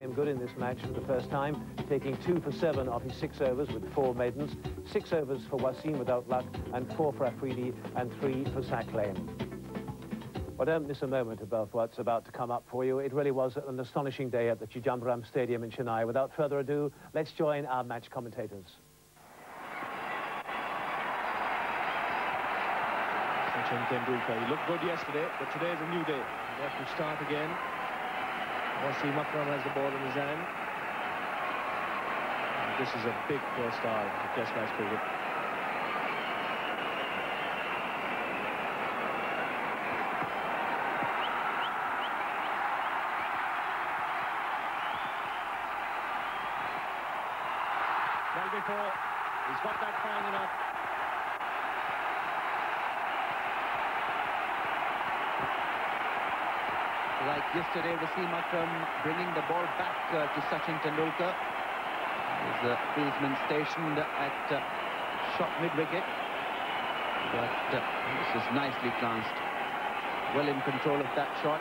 Good in this match for the first time, taking 2 for 7 off his 6 overs with 4 maidens, 6 overs for Wasim without luck, and 4 for Afridi and 3 for Saqlain. Well, don't miss a moment about what's about to come up for you. It really was an astonishing day at the Chidambaram Stadium in Chennai. Without further ado, let's join our match commentators. Sachin Tendulkar, he looked good yesterday, but today is a new day. He has to start again. Wasim Akram has the ball in his hand. And this is a big first start of Test match cricket. Well before, he's got that fine enough. Like yesterday, Wasim Akram bringing the ball back to Sachin Tendulkar. There's the fieldsman stationed at short mid-wicket. But this is nicely glanced. Well in control of that shot.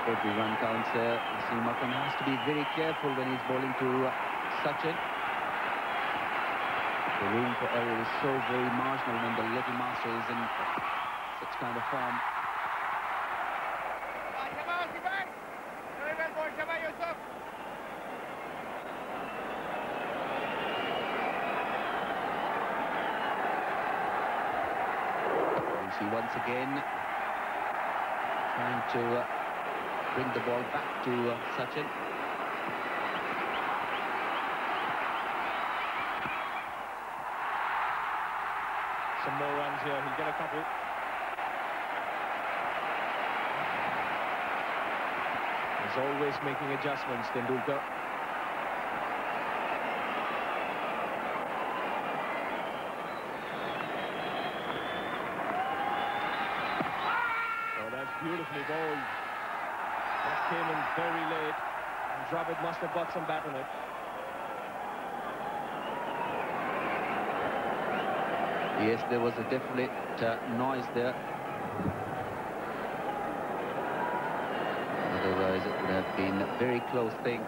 Every run counts there. Wasim Akram has to be very careful when he's bowling to Sachin. The room for error is so very marginal when the little master is in such kind of form. You see once again trying to bring the ball back to Sachin. Some more runs here, he'll get a couple. He's always making adjustments, Tendulkar. Oh, that's beautifully bowled. That came in very late. And Dravid must have got some bat on it. Yes, there was a definite noise there. Otherwise, it would have been a very close thing.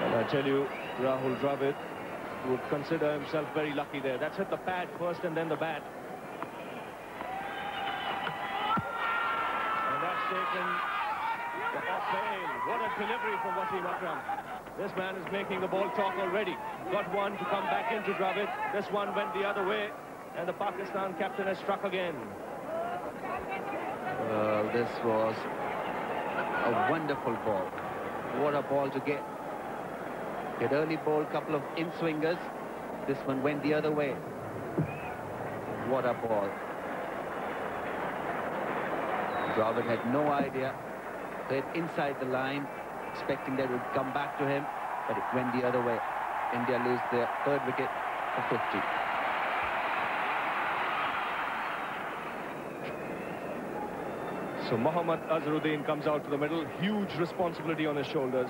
And I tell you, Rahul Dravid would consider himself very lucky there. That's hit the pad first and then the bat. And that's taken the off-bail. What a delivery from Wasim Akram. This man is making the ball talk already. Got one to come back into Dravid. This one went the other way, and the Pakistan captain has struck again. This was a wonderful ball. What a ball to get. He had early bowled a couple of in-swingers. This one went the other way. What a ball. Dravid had no idea. Played inside the line, expecting that it would come back to him, but it went the other way. India lose their 3rd wicket for 50. So Mohammad Azharuddin comes out to the middle. Huge responsibility on his shoulders.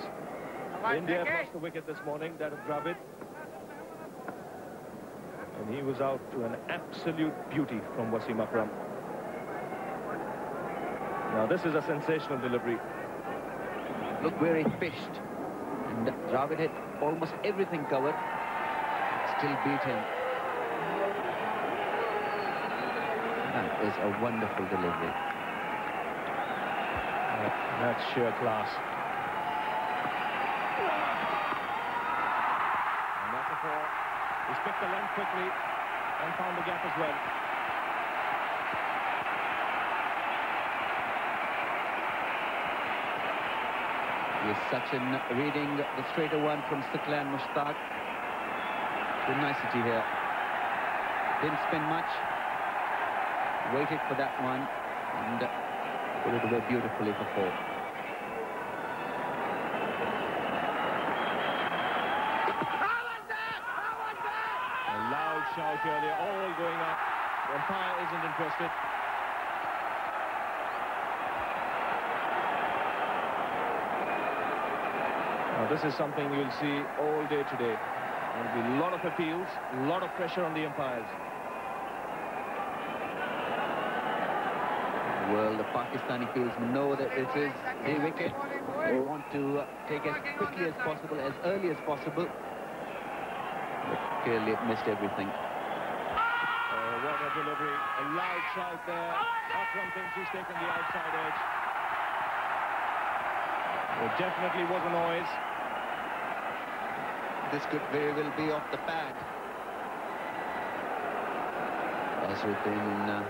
India have lost the wicket this morning, that of Dravid. And he was out to an absolute beauty from Wasim Akram. Now this is a sensational delivery. Look where he pitched. And Dravid had almost everything covered. Still beat him. That is a wonderful delivery. That's sheer class. And that's a 4. He's picked the length quickly and found the gap as well. Here's Sachin reading the straighter one from Saqlain Mushtaq. Good nicety here. Didn't spin much. Waited for that one and put it away beautifully for 4. A loud shout here, they're all going up. The umpire isn't interested. Now this is something you'll see all day today. There will be a lot of appeals, a lot of pressure on the umpires. Well, the Pakistani fieldsmen know that this is the wicket. They want to take as quickly as possible, as early as possible. But clearly it missed everything. Oh, what a delivery. A loud shout there. Akram thinks he's taken the outside edge. There definitely was a noise. This could very well be off the pad. Azharuddin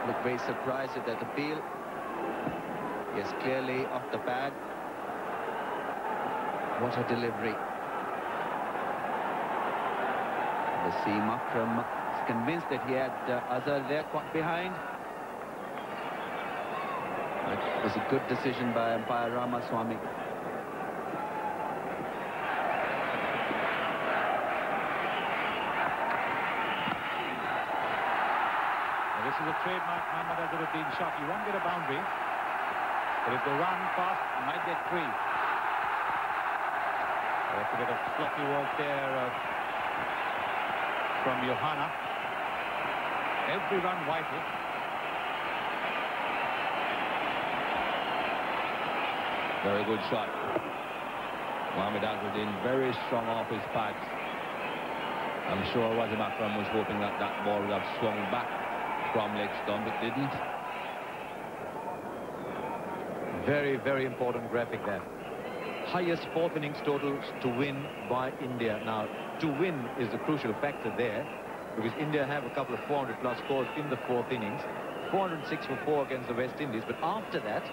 looked very surprised at that appeal. Yes, clearly off the pad. What a delivery. Wasim Akram is convinced that he had Azhar there caught behind. It was a good decision by umpire Ramaswamy. This is a trademark Mohammad Azharuddin shot. You won't get a boundary, but if they run fast, you might get three. That's a bit of sloppy work there from Johanna. Every run vital. Very good shot. Mohammad Azharuddin very strong off his pads. I'm sure Wasim Akram was hoping that that ball would have swung back from leg stump. It didn't. Very, very important graphic there. Highest fourth innings totals to win by India. Now, to win is the crucial factor there, because India have a couple of 400-plus scores in the fourth innings. 406 for 4 against the West Indies. But after that,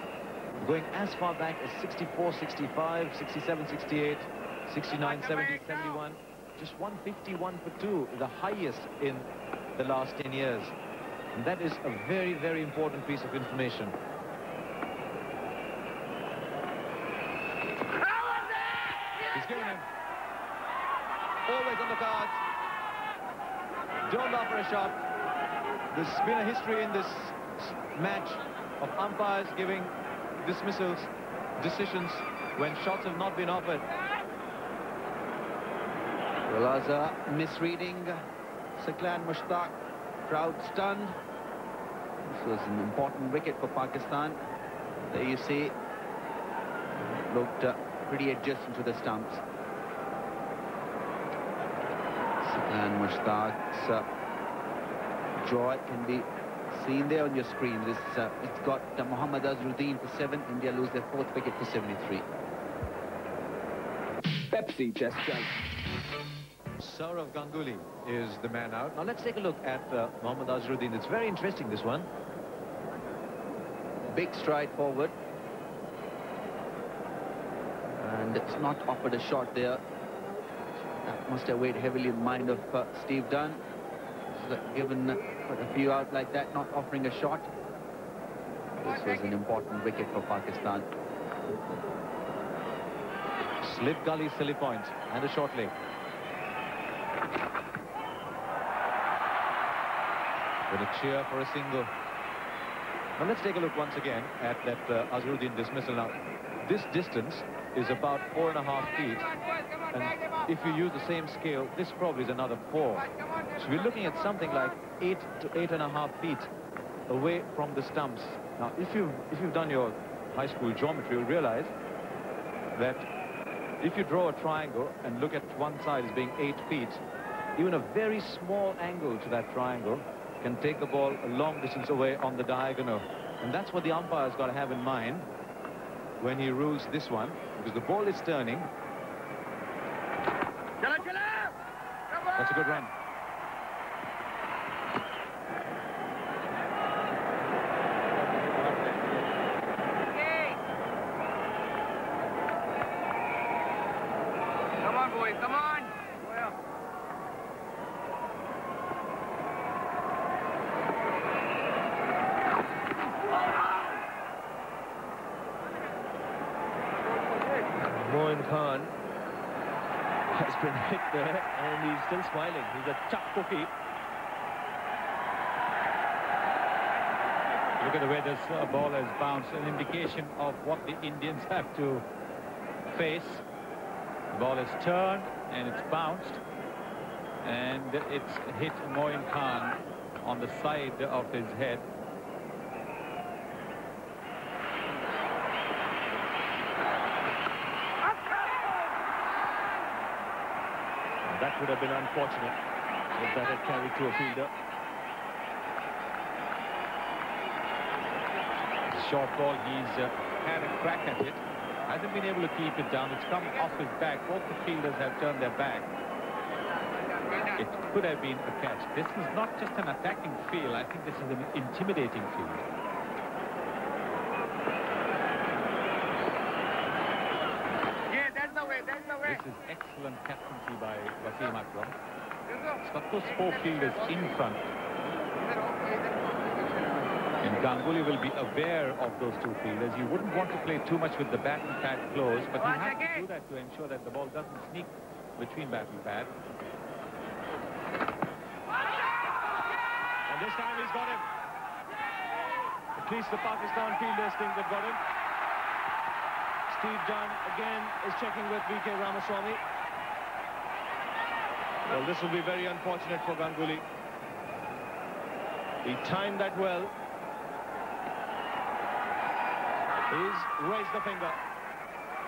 going as far back as 64, 65, 67, 68, 69, 70, 71, just 151 for 2, the highest in the last 10 years. And that is a very, very important piece of information. He's given him. Always on the cards. Don't offer a shot. There's been a history in this match of umpires giving dismissals, decisions, when shots have not been offered. Well, Azhar misreading. Saklan Mushtaq, crowd stunned. This was an important wicket for Pakistan. There you see, looked pretty adjacent to the stumps. Saklan Mushtaq's jaw can be seen there on your screen. It's got Mohammad Azharuddin for 7. India lose their 4th wicket for 73. Pepsi just done. Sourav Ganguly is the man out. Now let's take a look at Mohammad Azharuddin. It's very interesting, this one. Big stride forward. And it's not offered a shot there. That must have weighed heavily in the mind of Steve Dunn. He's given a few out like that, not offering a shot. This was an important wicket for Pakistan. Slip gully, silly point, and a short leg. With a cheer for a single. Now let's take a look once again at that Azharuddin dismissal. Now, this distance is about 4.5 feet, and if you use the same scale, this probably is another 4. So we're looking at something like 8 to 8.5 feet away from the stumps. Now, if you've done your high school geometry, you'll realize that if you draw a triangle and look at one side as being 8 feet, even a very small angle to that triangle can take the ball a long distance away on the diagonal. And that's what the umpire's got to have in mind when he rules this one, because the ball is turning. That's a good run. Come on, boys, come on. Moin Khan has been hit there, and he's still smiling. He's a tough cookie. Look at the way this ball has bounced, an indication of what the Indians have to face. The ball is turned and it's bounced, and it's hit Moin Khan on the side of his head. That would have been unfortunate if that had carried to a fielder. Short ball, he's had a crack at it. Hasn't been able to keep it down. It's come off his back. Both the fielders have turned their back. It could have been a catch. This is not just an attacking field. I think this is an intimidating field. Yeah, that's the way, that's the way. This is excellent captaincy by Wasim Akram. He's got those four fielders in front. And Ganguly will be aware of those two fielders. You wouldn't want to play too much with the bat and pad close, but you have to do that to ensure that the ball doesn't sneak between bat and pad. And this time he's got him. At least the Pakistan fielders think they've got him. Steve Dunn again is checking with V.K. Ramaswamy. Well, this will be very unfortunate for Ganguly. He timed that well. He's raised the finger.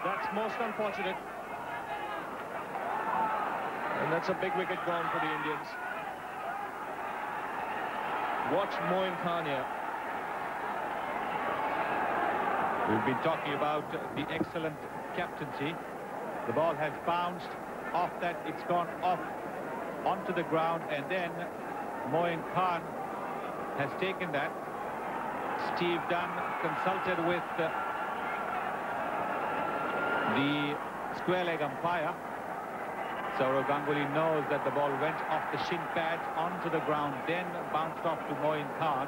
That's most unfortunate. And that's a big wicket gone for the Indians. Watch Moin Khan here. We've been talking about the excellent captaincy. The ball has bounced off that. It's gone off onto the ground, and then Moin Khan has taken that. Steve Dunn consulted with the square leg umpire. Saurav Ganguly knows that the ball went off the shin pads onto the ground, then bounced off to Moin Khan.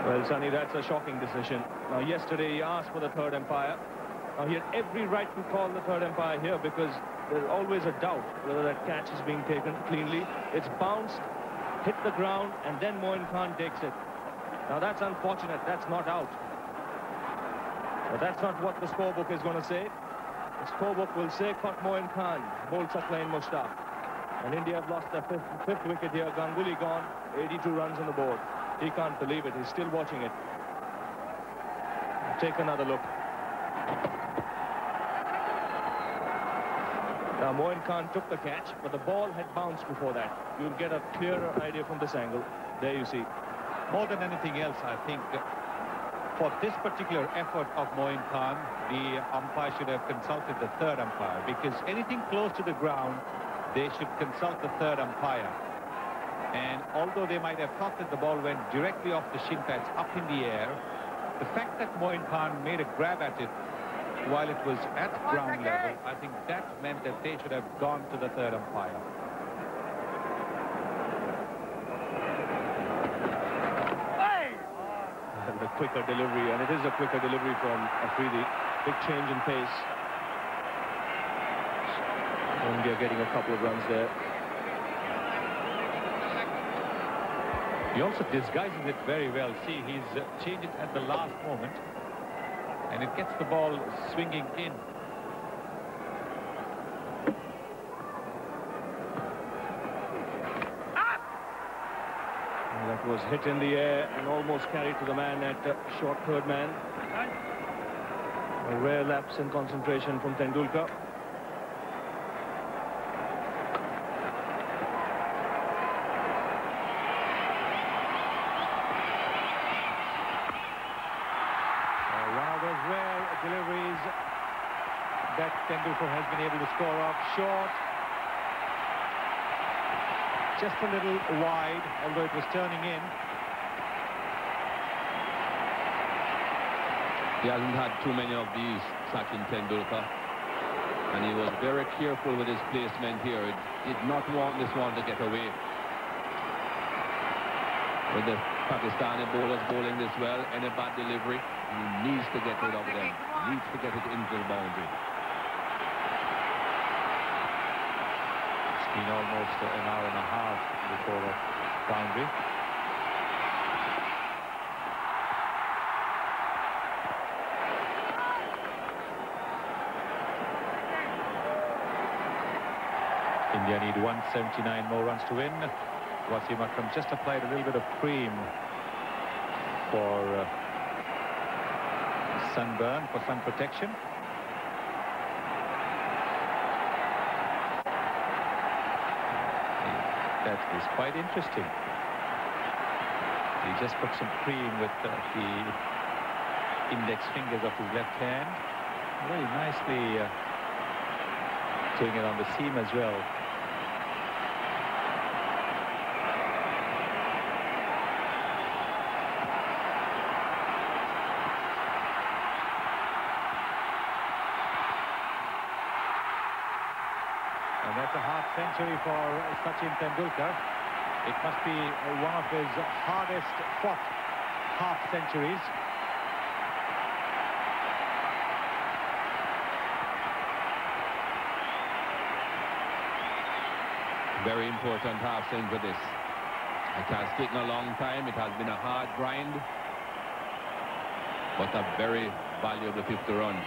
Well, Sonny, that's a shocking decision. Now, yesterday he asked for the third umpire. Now, he had every right to call the third umpire here because there's always a doubt whether that catch is being taken cleanly. It's bounced, hit the ground, and then Moin Khan takes it. Now, that's unfortunate. That's not out. But that's not what the scorebook is going to say. The scorebook will say, caught Moin Khan, bowled Saqlain Mushtaq. And India have lost their fifth wicket here. Ganguly gone, 82 runs on the board. He can't believe it. He's still watching it. Take another look. Now, Moin Khan took the catch, but the ball had bounced before that. You'll get a clearer idea from this angle. There you see. More than anything else, I think, for this particular effort of Moin Khan, the umpire should have consulted the third umpire, because anything close to the ground, they should consult the third umpire. And although they might have thought that the ball went directly off the shin pads up in the air, the fact that Moin Khan made a grab at it while it was at ground level, I think that meant that they should have gone to the third umpire. The quicker delivery, and it is a quicker delivery from Afridi. Big change in pace. India getting a couple of runs there. He also disguises it very well. See, he's changed it at the last moment, and it gets the ball swinging in. That was hit in the air and almost carried to the man at short third man. A rare lapse in concentration from Tendulkar. One of those rare deliveries that Tendulkar has been able to score off. Short. Just a little wide, although it was turning in. He hasn't had too many of these, Sachin Tendulkar, and he was very careful with his placement here. He did not want this one to get away. With the Pakistani bowlers bowling this well, any bad delivery, he needs to get rid of them, needs to get it into the boundary. It's been almost an hour and a half before the boundary. India need 179 more runs to win. Wasim Akram just applied a little bit of cream for sunburn, for sun protection. that is quite interesting. He just put some cream with the index fingers of his left hand. Very nicely doing it on the seam as well. And that's a half century for Sachin Tendulkar. It must be one of his hardest fought half centuries. Very important half century for this. It has taken a long time. It has been a hard grind, but a very valuable 50 runs.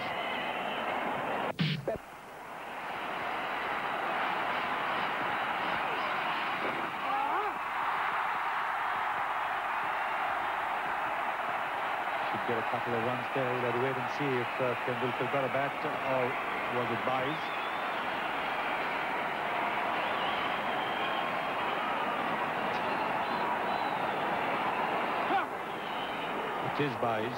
Get a couple of runs there. We'll have to wait and see if Tendulkar got a bat or was it Baez. It is Baez.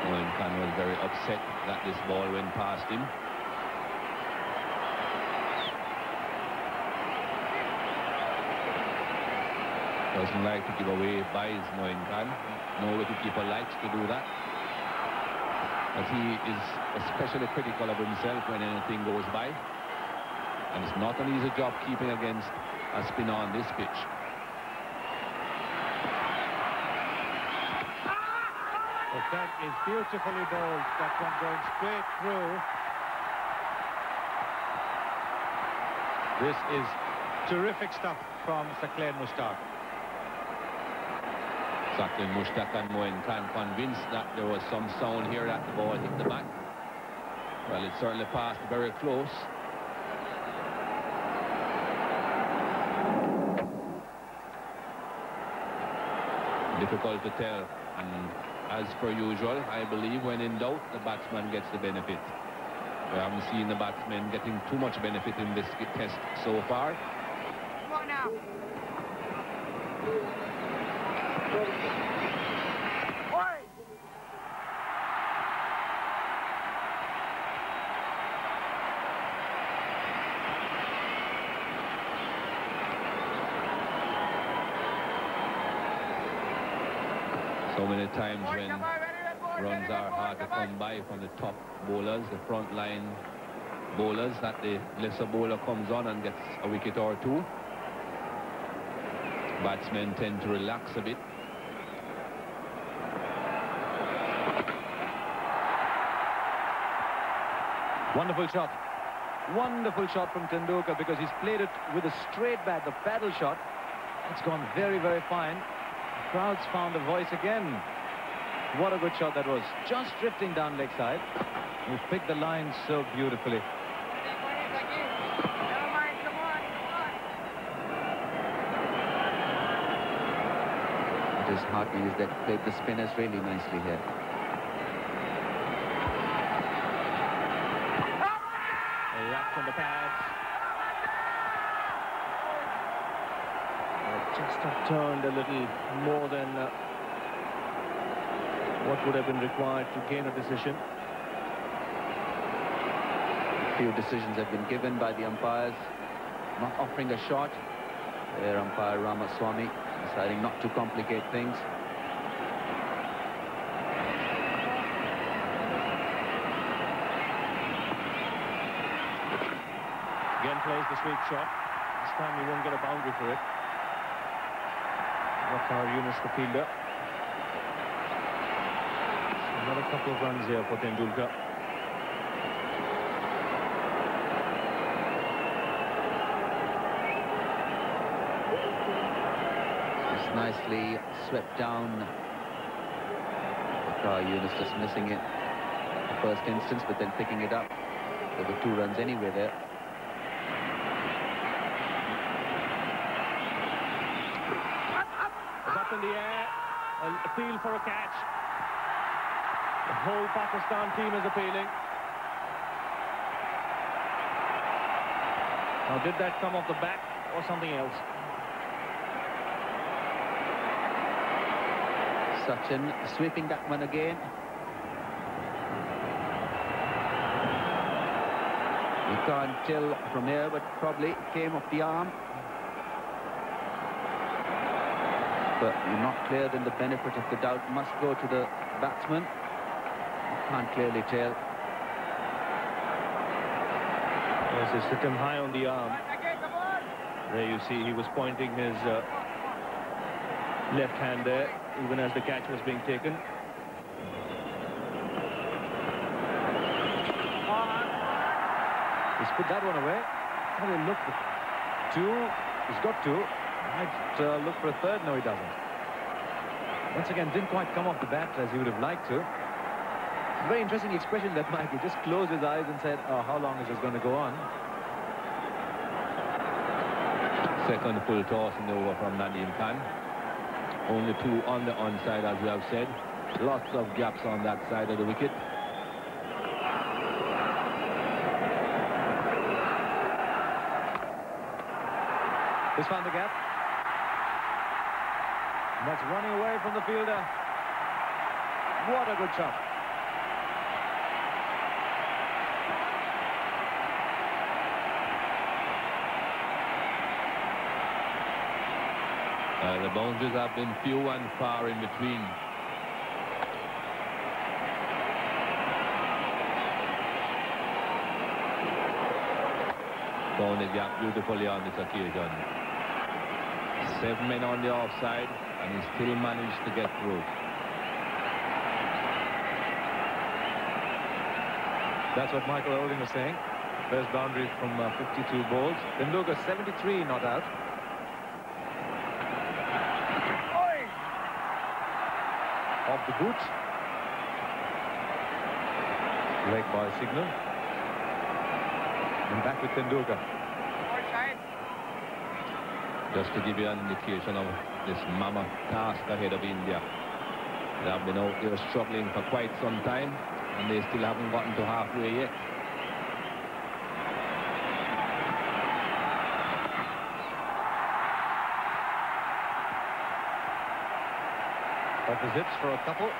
Moin Khan was very upset that this ball went past him. Doesn't like to give away Baez, Moin Khan. No wicketkeeper likes to do that. But he is especially critical of himself when anything goes by. And it's not an easy job keeping against a spinner on this pitch. But that is beautifully bowled. That one going straight through. This is terrific stuff from Saqlain Mushtaq. Saqlain Mushtaq and Moin Khan convinced that there was some sound here that the ball hit the bat. Well, it certainly passed very close. Difficult to tell, and as per usual, I believe when in doubt, the batsman gets the benefit. We haven't seen the batsmen getting too much benefit in this test so far. Come on now. Oi! So many times when runs are hard to come by from the top bowlers, the front line bowlers, that the lesser bowler comes on and gets a wicket or two. Batsmen tend to relax a bit. Wonderful shot. Wonderful shot from Tendulkar, because he's played it with a straight bat, the paddle shot. It's gone very, very fine. The crowd's found a voice again. What a good shot that was. Just drifting down leg side. He picked the line so beautifully. Never mind, come on, come on. What is heartening is that played the spinners really nicely here. Wrapped on the pads. Just upturned a little more than what would have been required to gain a decision. A few decisions have been given by the umpires. Not offering a shot. Their umpire Ramaswamy deciding not to complicate things. Again plays the sweep shot. This time he won't get a boundary for it. Waqar Yunus, the fielder. Another couple of runs here for Tendulkar. It's nicely swept down. Waqar Yunus just missing it the first instance, but then picking it up. There were 2 runs anyway there. It's up in the air. An appeal for a catch. The whole Pakistan team is appealing. Now, did that come off the bat or something else? Sachin sweeping that one again. You can't tell from here, but probably came off the arm. But you're not clear, then the benefit of the doubt must go to the batsman. You can't clearly tell. Yes, it's hit him high on the arm. There you see he was pointing his left hand there, even as the catch was being taken. He's put that one away. How will he look for two? He's got two. Might look for a third. No, he doesn't. Once again, didn't quite come off the bat as he would have liked to. Very interesting expression that Michael just closed his eyes and said, oh, how long is this going to go on? Second full toss in the over from Nadeem Khan. Only two on the onside, as we have said. Lots of gaps on that side of the wicket. He's found the gap. And that's running away from the fielder. What a good shot. The boundaries have been few and far in between. Found the gap beautifully on this occasion. 7 men on the offside, and he still managed to get through. That's what Michael Holding was saying. First boundary from 52 balls. Tendulkar 73 not out. Off the boot. Leg by signal. And back with Tendulkar. Just to give you an indication of this mammoth task ahead of India. They have been out there struggling for quite some time, and they still haven't gotten to halfway yet. Off his hips for a couple.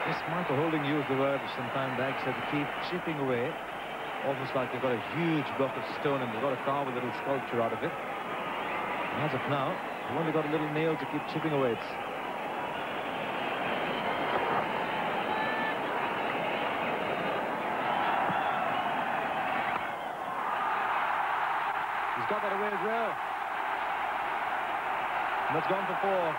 Yes, Michael Holding used the word some time back, said to keep chipping away. Almost like they've got a huge block of stone and they've got to carve a little sculpture out of it. And as of now, they've only got a little nail to keep chipping away. He's got that away as well. And that's gone for 4.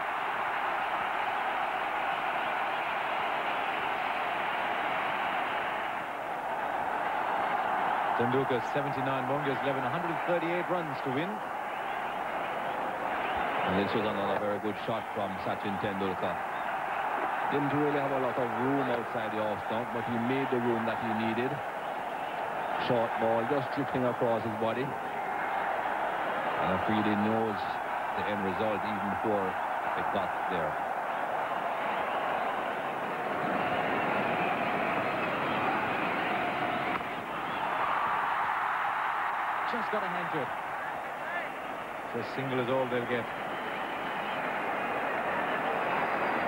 Tendulkar 79, Mongia's 11, 138 runs to win. And this was another very good shot from Sachin Tendulkar. Didn't really have a lot of room outside the off stump, but he made the room that he needed. Short ball just drifting across his body. And Afridi knows the end result even before it got there. Just got a hand to it. So a single is all they'll get.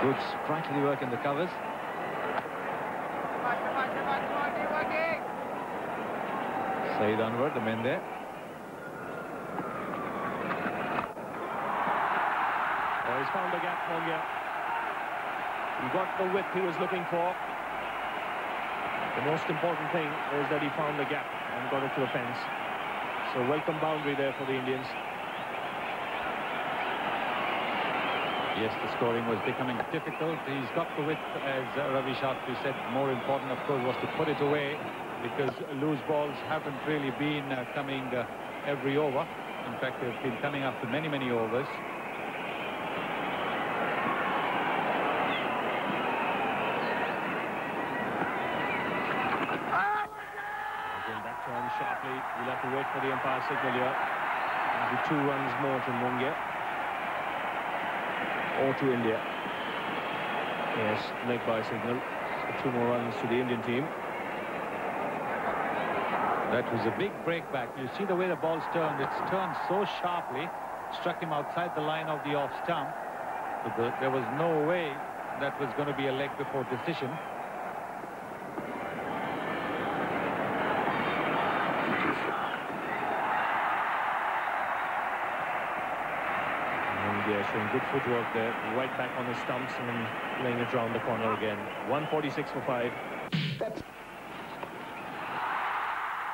Good sprightly work in the covers. Saeed Anwar, the men there. Oh, he's found the gap, Mongia. He got the width he was looking for. The most important thing is that he found the gap and got it to a fence. So welcome boundary there for the Indians. Yes, the scoring was becoming difficult. He's got the width, as Ravi Shastri said. More important, of course, was to put it away, because loose balls haven't really been coming every over. In fact, they've been coming after many, many overs. Again, that turn sharply. We'll have to wait for the umpire signal here. It'll be 2 runs more to Mongia. Or to India. Yes, leg by signal. So 2 more runs to the Indian team. That was a big breakback. You see the way the ball's turned. It's turned so sharply. Struck him outside the line of the off stump. But there was no way that was going to be a leg before decision. Yeah, showing good footwork there, right back on the stumps and then playing it round the corner again. 146 for 5.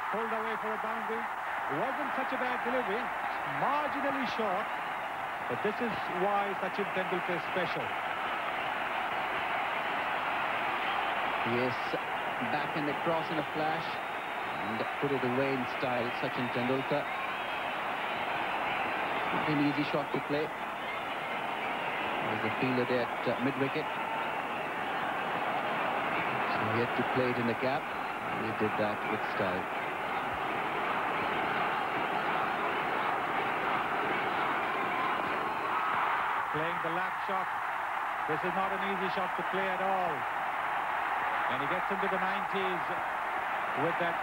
Pulled away for a boundary. It wasn't such a bad delivery. Marginally short. But this is why Sachin Tendulkar is special. Yes, back and across in a flash and put it away in style. Sachin Tendulkar. An easy shot to play. There's a fielder there at mid-wicket. So he had to play it in the gap. He did that with style. Playing the lap shot. This is not an easy shot to play at all. And he gets into the 90s with that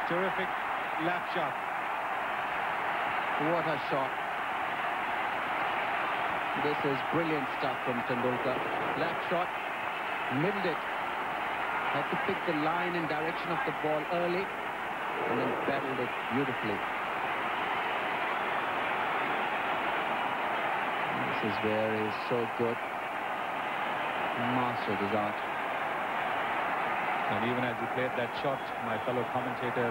terrific lap shot. What a shot. This is brilliant stuff from Tendulkar. Lap shot, middled it. Had to pick the line and direction of the ball early and then paddled it beautifully. This is where he's so good. Mastered his art. And even as he played that shot, my fellow commentator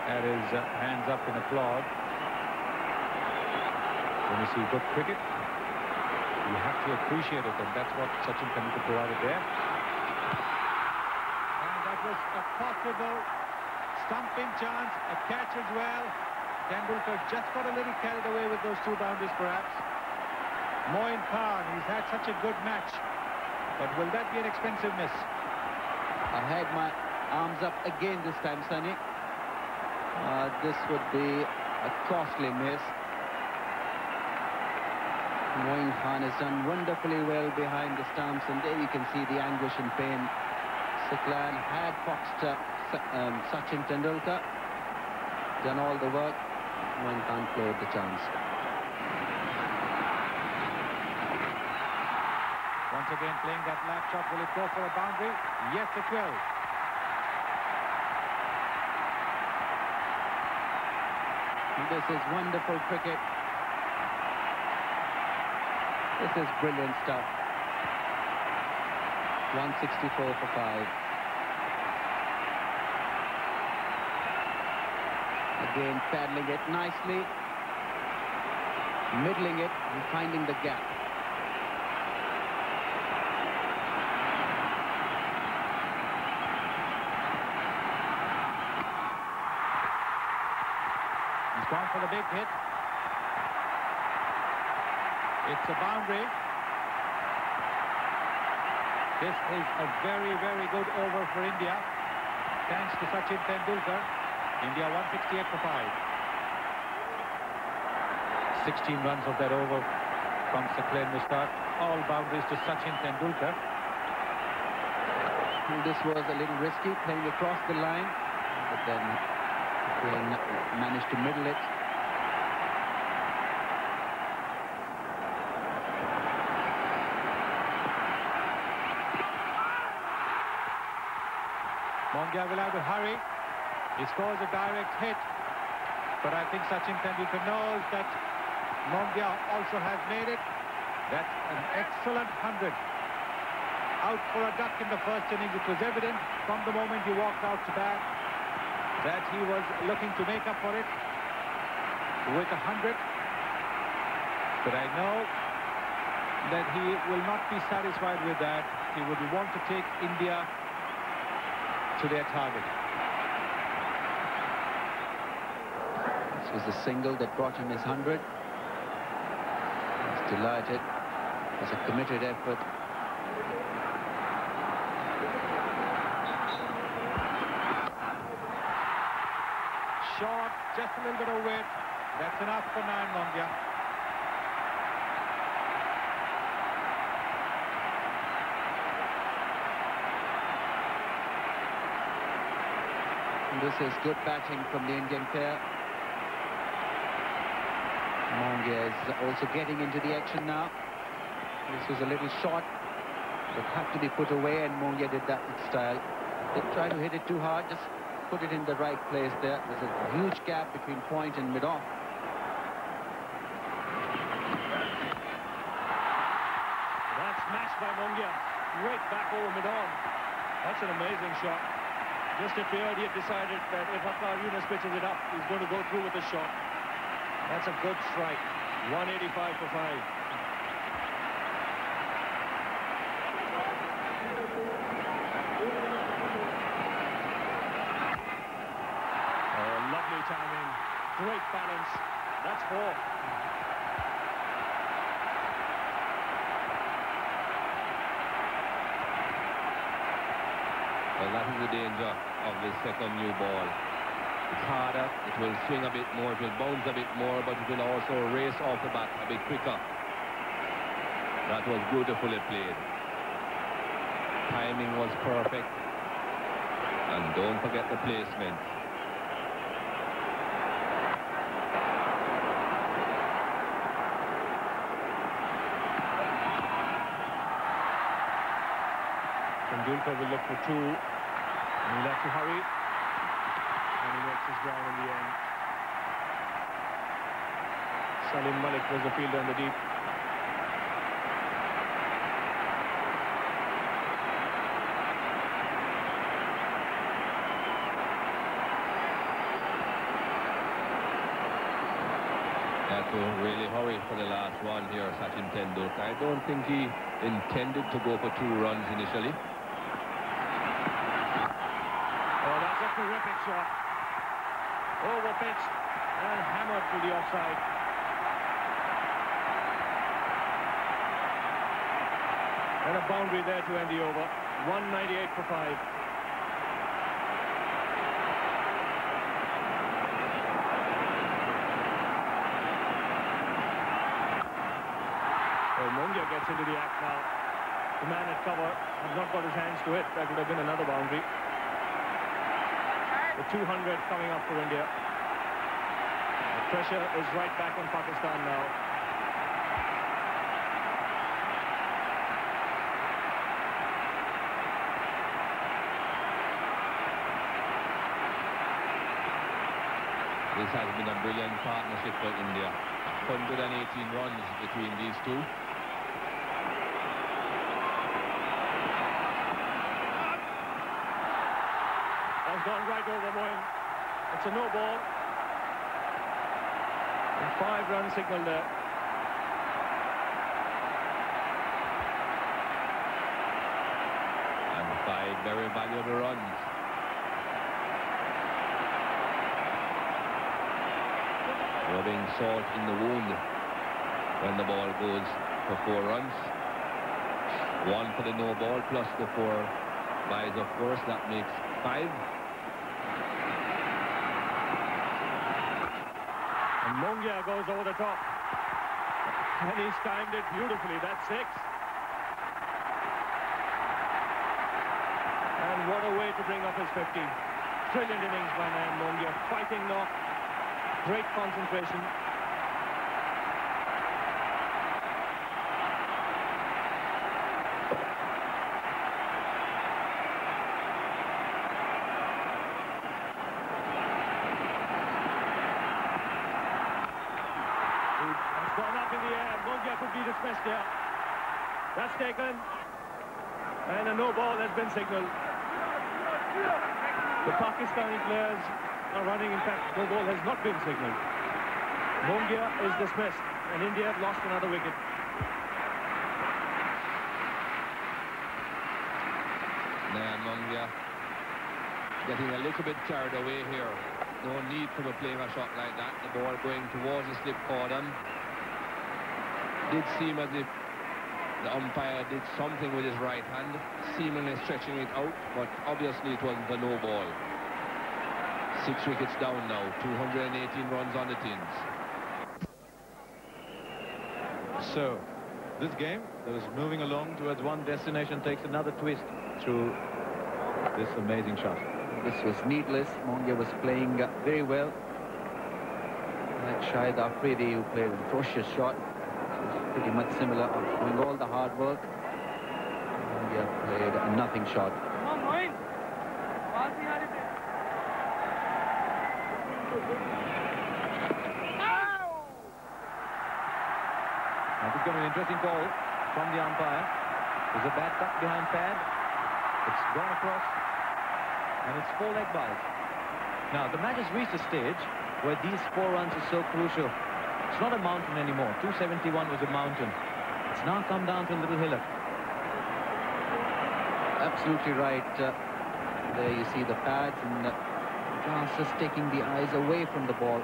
had his hands up in applause. When you see good cricket, you have to appreciate it, and that's what Sachin Tendulkar provided there. And that was a possible stumping chance, a catch as well. Tendulkar just got a little carried away with those two boundaries, perhaps. Moin Khan, he's had such a good match, but will that be an expensive miss? I had my arms up again this time, Sonny. This would be a costly miss. Moin Khan has done wonderfully well behind the stumps, and there you can see the anguish and pain. Siklan had foxed Sachin Tendulkar, done all the work. Moin Khan played the chance. Once again playing that lap shot. Will it go for a boundary? Yes, it will. This is wonderful cricket. This is brilliant stuff. 164 for 5. Again paddling it nicely, middling it and finding the gap. He's gone for the big hit. It's a boundary. This is a very, very good over for India. Thanks to Sachin Tendulkar. India 168 for 5. 16 runs of that over from Sakleen Mushtaq. All boundaries to Sachin Tendulkar. This was a little risky, playing across the line, but then managed to middle it. Mongia will have to hurry. He scores a direct hit, but I think Sachin Tendulkar knows that Mongia also has made it. That's an excellent 100. Out for a duck in the first innings. It was evident from the moment he walked out to bat that he was looking to make up for it with 100. But I know that he will not be satisfied with that. He would want to take India to their target. This was the single that brought him his 100. He's delighted. It was a committed effort. Short, just a little bit of weight. That's enough for 9, Mongia. This is good batting from the Indian pair. Mongia is also getting into the action now. This was a little short. It had to be put away, and Mongia did that with style. Didn't try to hit it too hard, just put it in the right place there. There's a huge gap between point and mid-off. That's smashed by Mongia. Right back over mid-on. That's an amazing shot. Just appeared he had decided that if Akar Yunus pitches it up, he's going to go through with the shot. That's a good strike. 185 for 5. Oh, lovely timing. Great balance. That's 4. Well, that is the danger of the second new ball. It's harder, it will swing a bit more, it will bounce a bit more, but it will also race off the bat a bit quicker. That was beautifully played. Timing was perfect. And don't forget the placement. Tendulkar will look for 2. And he'll have to hurry. And he makes his ground in the end. Salim Malik was the fielder in the deep. Had to really hurry for the last one here, Sachin Tendulkar. I don't think he intended to go for 2 runs initially. Oh, that's a terrific shot. Over pitch and hammered to the offside. And a boundary there to end the over. 198 for 5. Well, Mongia gets into the act now. The man at cover has not got his hands to it. That would have been another boundary. The 200 coming up for India. The pressure is right back on Pakistan now. This has been a brilliant partnership for India. 118 runs between these two. Has gone right over Moin. It's a no ball. And 5 run signal there. And 5 very valuable runs. Rubbing salt in the wound when the ball goes for 4 runs. 1 for the no ball plus the 4 buys, of course. That makes 5. And Mongia goes over the top. And he's timed it beautifully. That's 6. And what a way to bring up his 50. Brilliant innings by Nayan Mongia. Fighting knock. Great concentration. It's gone up in the air. Mongia could be dismissed here. That's taken. And a no ball has been signaled. The Pakistani players are running. In fact, no ball has not been signaled. Mongia is dismissed, and India have lost another wicket. Nayan Mongia getting a little bit carried away here. No need for him playing a shot like that. The ball going towards the slip cordon. Did seem as if the umpire did something with his right hand, seemingly stretching it out, but obviously it wasn't a no ball. 6 wickets down now, 218 runs on the tins. So, this game that was moving along towards one destination takes another twist through this amazing shot. This was needless. Mongia was playing very well. Like Shahid Afridi, who played an atrocious shot. It was pretty much similar, doing all the hard work. Mongia played a nothing shot. Now this is going to be an interesting call from the umpire. There's a bad tuck behind pad. It's gone across, and it's 4 leg byes. Now the match has reached a stage where these 4 runs are so crucial. It's not a mountain anymore. 271 was a mountain. It's now come down to a little hillock. Absolutely right. There you see the pads, and just taking the eyes away from the ball.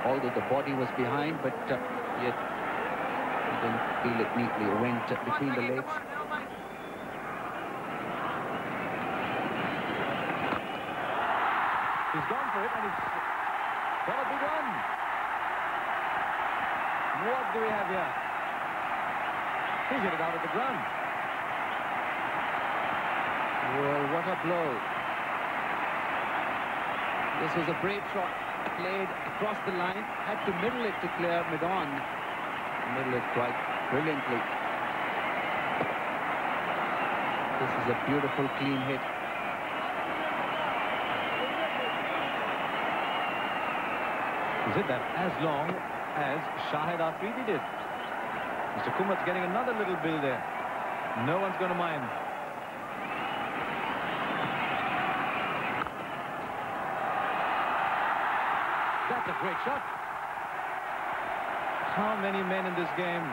Although the body was behind, but yet he didn't feel it neatly. It went between the legs. He's gone for it, and it's got a big run. What do we have here? He's hit it out of the ground. Well, what a blow. This was a brave shot. Played across the line. Had to middle it to clear mid-on. Middle it quite brilliantly. This is a beautiful, clean hit. He's hit that as long as Shahid Afridi did. Mr. Kumar's getting another little bill there. No one's going to mind. That's a great shot. How many men in this game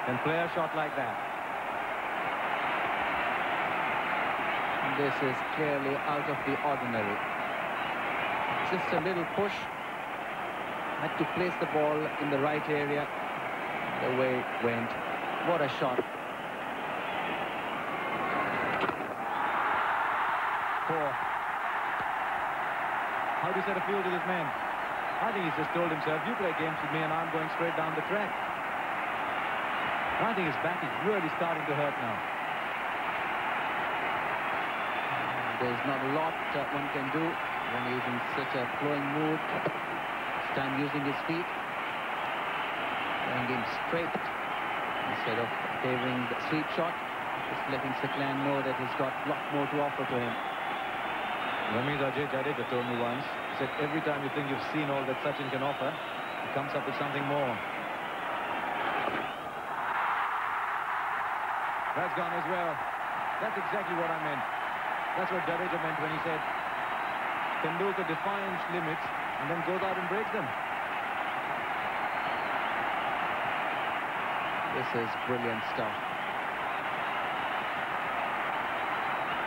can play a shot like that? This is clearly out of the ordinary. Just a little push. Had to place the ball in the right area. The way it went. What a shot. 4. How do you set a field to this man? I think he's just told himself, you play games with me and I'm going straight down the track. I think his back is really starting to hurt now. There's not a lot one can do when he's in such a flowing mood. This time using his feet. Playing him straight instead of favoring the sweep shot. Just letting Saklan know that he's got a lot more to offer to him. Ramesh Ajay Jadeja told me once, he said every time you think you've seen all that Sachin can offer, he comes up with something more. That's gone as well. That's exactly what I meant. That's what Jadeja meant when he said Tendulkar defines limits and then goes out and breaks them. This is brilliant stuff.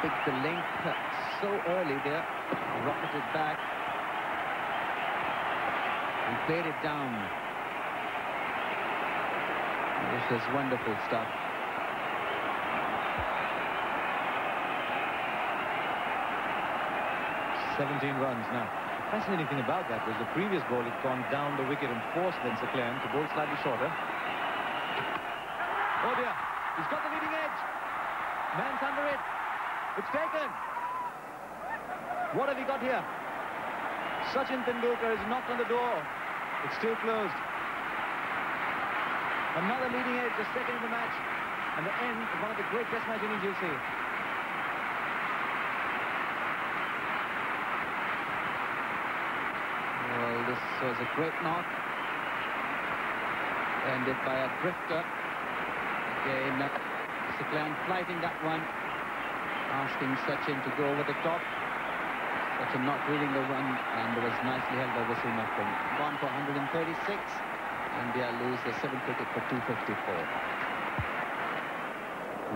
Picked the length so early there, rocketed back and played it down. This is wonderful stuff. "17 runs now. The fascinating thing about that was the previous ball had gone down the wicket and forced Spencer Clan to bowl slightly shorter. Oh dear, he's got the leading edge. Man's under it. It's taken. What have we got here? Sachin Tendulkar has knocked on the door. It's still closed. Another leading edge, the second in the match, and the end of one of the great test match innings you'll see. Well, this was a great knock. Ended by a drifter. Again, Saklan flighting that one. Asking Sachin to go over the top. Sachin not reading the run, and it was nicely held by Wasim Akram. Gone for 136. India lose the 7th wicket for 254.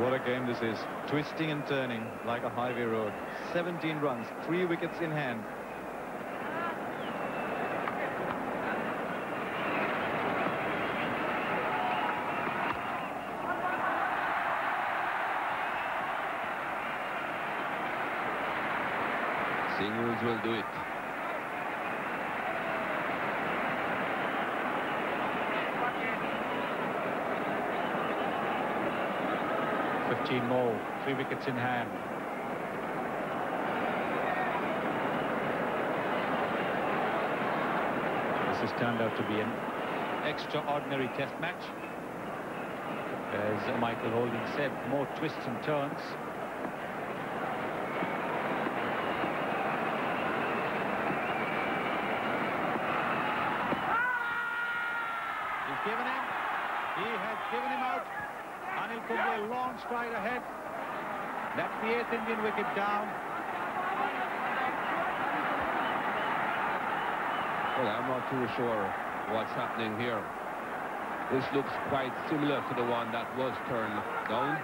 What a game this is. Twisting and turning like a highway road. 17 runs, 3 wickets in hand. Singles will do it. More, 3 wickets in hand. This has turned out to be an extraordinary test match. As Michael Holding said, more twists and turns. He's given him. He has given him out. Anil Kumble, a long stride ahead. That's the 8th Indian wicket down. Well, I'm not too sure what's happening here. This looks quite similar to the one that was turned down.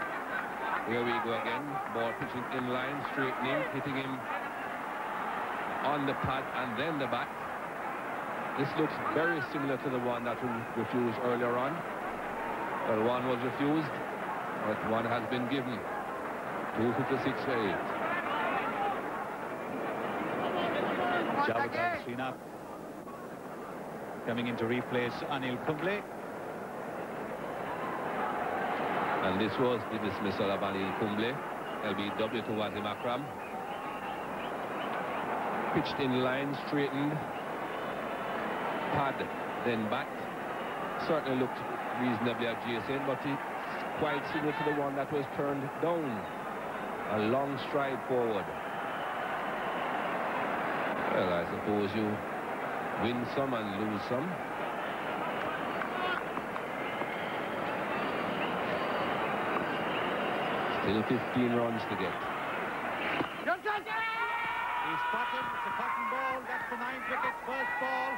Here we go again. Ball pitching in line, straightening, hitting him on the pad and then the bat. This looks very similar to the one that was refused earlier on. Well, one was refused, but one has been given. 256 for 8. Javed Srinath coming in to replace Anil Kumble. And this was the dismissal of Anil Kumble. LBW to Wasim Akram. Pitched in line, straightened. Pad, then bat. Certainly looked reasonably adjacent, but it's quite similar to the one that was turned down. A long stride forward. Well, I suppose you win some and lose some. Still 15 runs to get. He's cotton. It's a cotton ball. That's the 9th wicket. First ball.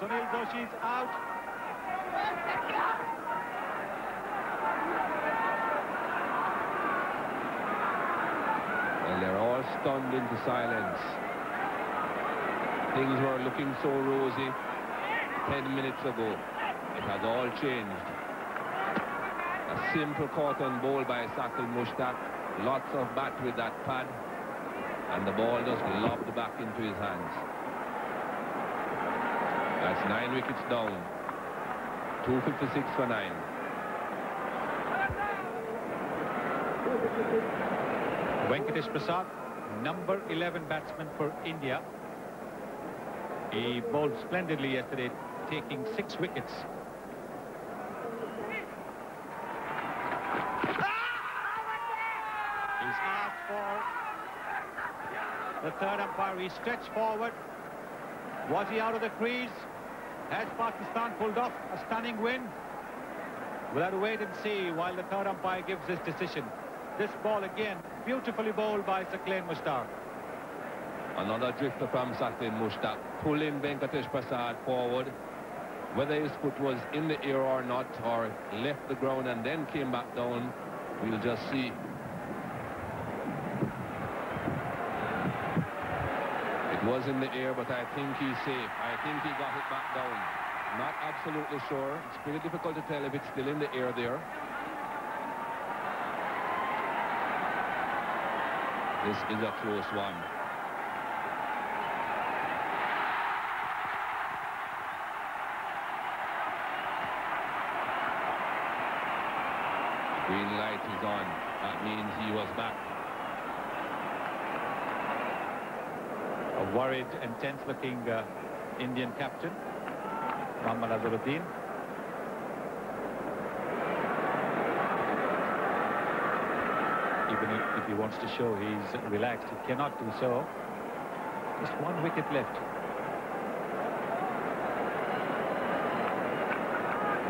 Sunil Joshi's out. Well, they're all stunned into silence. Things were looking so rosy 10 minutes ago. It has all changed. A simple caught-on ball by Sakil Mushtaq. Lots of bat with that pad. And the ball just lobbed back into his hands. That's 9 wickets down. 256 for 9. Venkatesh Prasad, number 11 batsman for India. He bowled splendidly yesterday, taking 6 wickets. He's asked for the third umpire. He stretched forward. Was he out of the crease? Has Pakistan pulled off a stunning win? We'll have to wait and see while the third umpire gives his decision. This ball again, beautifully bowled by Sakil Mushtaq. Another drifter from Sakil Mushtaq, pulling Venkatesh Prasad forward. Whether his foot was in the air or not, or left the ground and then came back down, we'll just see. It was in the air, but I think he's safe. I think he got it back down. Not absolutely sure. It's pretty difficult to tell if it's still in the air there. This is a close one. Green light is on. That means he was back. A worried and tense-looking Indian captain, Muhammad Azharuddin. Even if he wants to show he's relaxed, he cannot do so. Just 1 wicket left.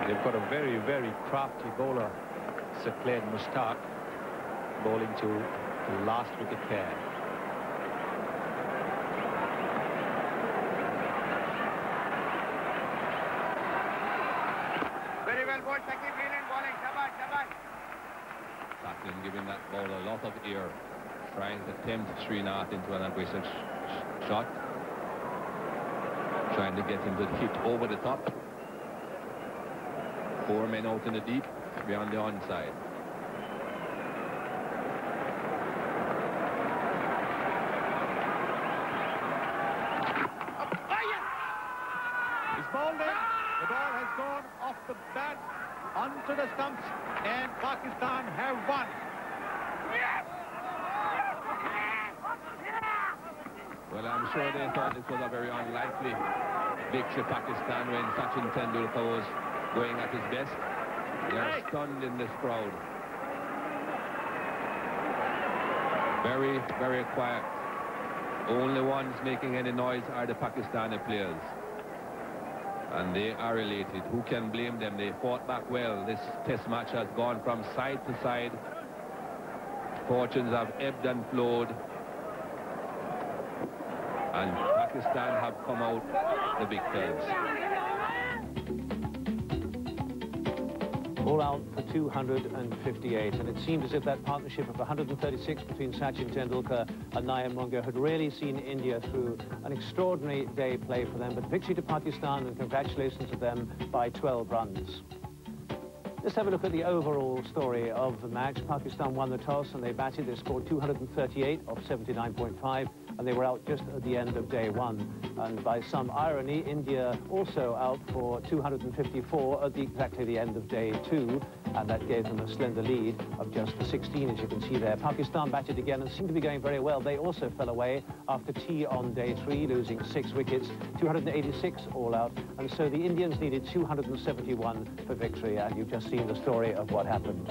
They've got a very, very crafty bowler, Sakil Mushtaq, bowling to the last wicket pair. Very well bowled, Sakil. Brilliant bowling. Shabash, shabash. Sakil giving that ball a lot of air, trying to tempt Srinath into an aggressive shot, trying to get him to hit over the top. 4 men out in the deep, beyond the onside. He's bowled in. The ball has gone off the bat onto the stumps, and Pakistan have won. Well, I'm sure they thought this was a very unlikely victory, Pakistan, when Sachin Tendulkar was going at his best. They're stunned in this crowd. Very, very quiet. Only ones making any noise are the Pakistani players. And they are elated. Who can blame them? They fought back well. This test match has gone from side to side. Fortunes have ebbed and flowed. And Pakistan have come out the victors. All out for 258, and it seemed as if that partnership of 136 between Sachin Tendulkar and Nayan Munga had really seen India through an extraordinary day play for them. But victory to Pakistan, and congratulations to them by 12 runs. Let's have a look at the overall story of the match. Pakistan won the toss and they batted. They scored 238 off 79.5, and they were out just at the end of day one. And by some irony, India also out for 254 at exactly the end of day two, and that gave them a slender lead of just 16, as you can see there. Pakistan batted again and seemed to be going very well. They also fell away after tea on day three, losing 6 wickets, 286 all out, and so the Indians needed 271 for victory, and you've just seen the story of what happened.